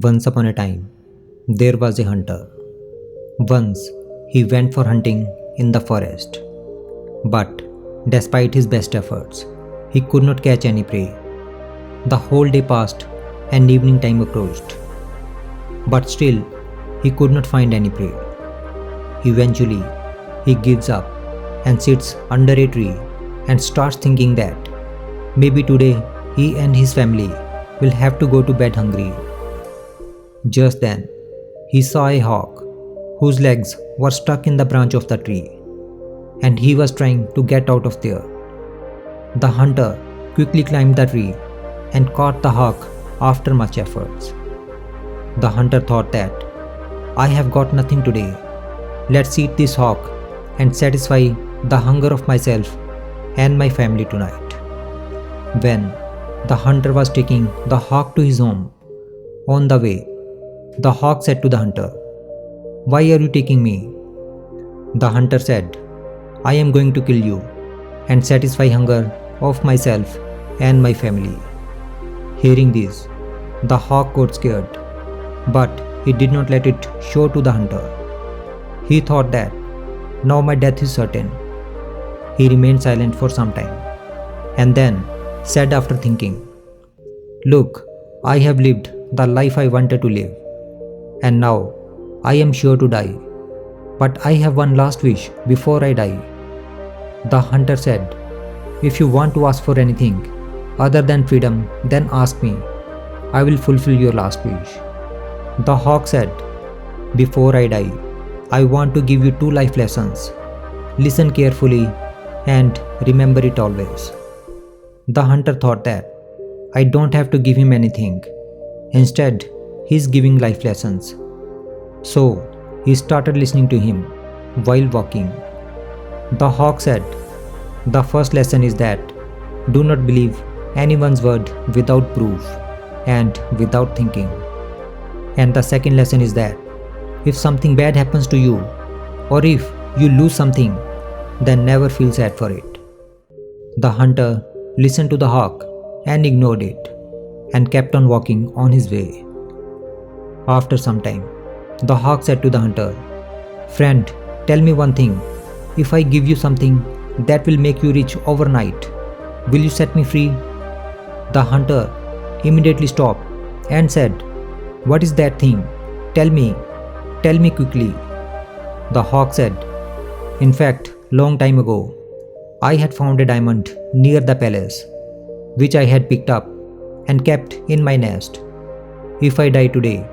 Once upon a time, there was a hunter. Once, he went for hunting in the forest. But, despite his best efforts, he could not catch any prey. The whole day passed and evening time approached. But still, he could not find any prey. Eventually, he gives up and sits under a tree and starts thinking that maybe today he and his family will have to go to bed hungry. Just then, he saw a hawk whose legs were stuck in the branch of the tree, and he was trying to get out of there. The hunter quickly climbed the tree and caught the hawk after much efforts. The hunter thought that, I have got nothing today. Let's eat this hawk and satisfy the hunger of myself and my family tonight. When the hunter was taking the hawk to his home, on the way, the hawk said to the hunter, Why are you taking me? The hunter said, I am going to kill you and satisfy hunger of myself and my family. Hearing this, the hawk got scared, but he did not let it show to the hunter. He thought that, now my death is certain. He remained silent for some time, and then said after thinking, Look, I have lived the life I wanted to live, and now I am sure to die. But I have one last wish before I die. The hunter said, If you want to ask for anything other than freedom, then ask me. I will fulfill your last wish. The hawk said, Before I die, I want to give you 2 life lessons. Listen carefully and remember it always. The hunter thought that, I don't have to give him anything. Instead, he is giving life lessons. So, he started listening to him while walking. The hawk said, The first lesson is that do not believe anyone's word without proof and without thinking. And the second lesson is that if something bad happens to you, or if you lose something, then never feel sad for it. The hunter listened to the hawk and ignored it and kept on walking on his way. After some time, the hawk said to the hunter, Friend, tell me one thing. If I give you something that will make you rich overnight, will you set me free? The hunter immediately stopped and said, What is that thing? Tell me quickly. The hawk said, In fact, long time ago, I had found a diamond near the palace, which I had picked up and kept in my nest. If I die today,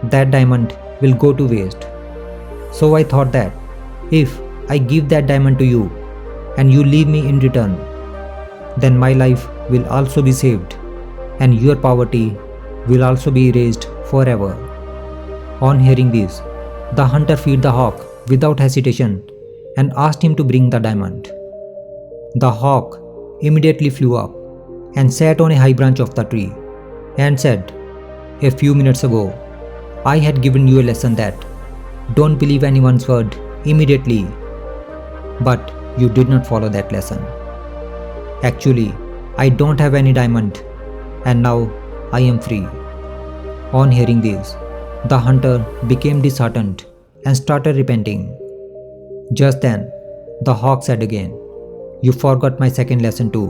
that diamond will go to waste. So I thought that if I give that diamond to you and you leave me in return, then my life will also be saved and your poverty will also be erased forever. On hearing this, the hunter feared the hawk without hesitation and asked him to bring the diamond. The hawk immediately flew up and sat on a high branch of the tree and said, A few minutes ago, I had given you a lesson that don't believe anyone's word immediately, but you did not follow that lesson. Actually, I don't have any diamond and now I am free. On hearing this, the hunter became disheartened and started repenting. Just then, the hawk said again, You forgot my second lesson too,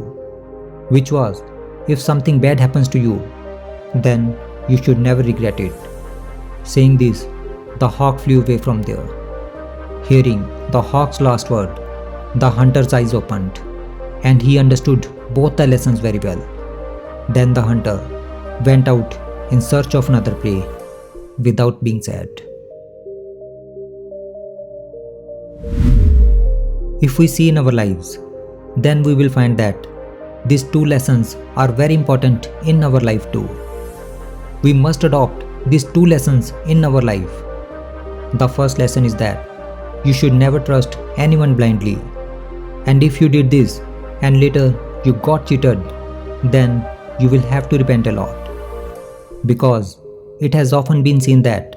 which was, if something bad happens to you, then you should never regret it. Saying this, the hawk flew away from there. Hearing the hawk's last word, the hunter's eyes opened, and he understood both the lessons very well. Then the hunter went out in search of another prey without being sad. If we see in our lives, then we will find that these 2 lessons are very important in our life too. We must adopt these 2 lessons in our life. The first lesson is that you should never trust anyone blindly. And if you did this and later you got cheated, then you will have to repent a lot. Because it has often been seen that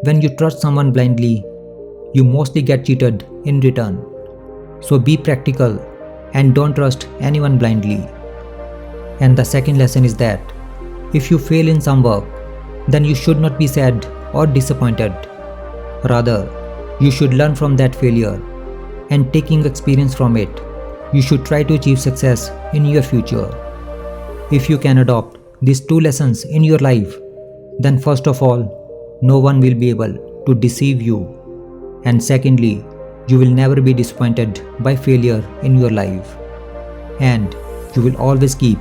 when you trust someone blindly, you mostly get cheated in return. So be practical and don't trust anyone blindly. And the second lesson is that if you fail in some work, then you should not be sad or disappointed. Rather, you should learn from that failure and taking experience from it, you should try to achieve success in your future. If you can adopt these two lessons in your life, then first of all, no one will be able to deceive you. And secondly, you will never be disappointed by failure in your life. And you will always keep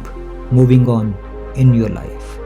moving on in your life.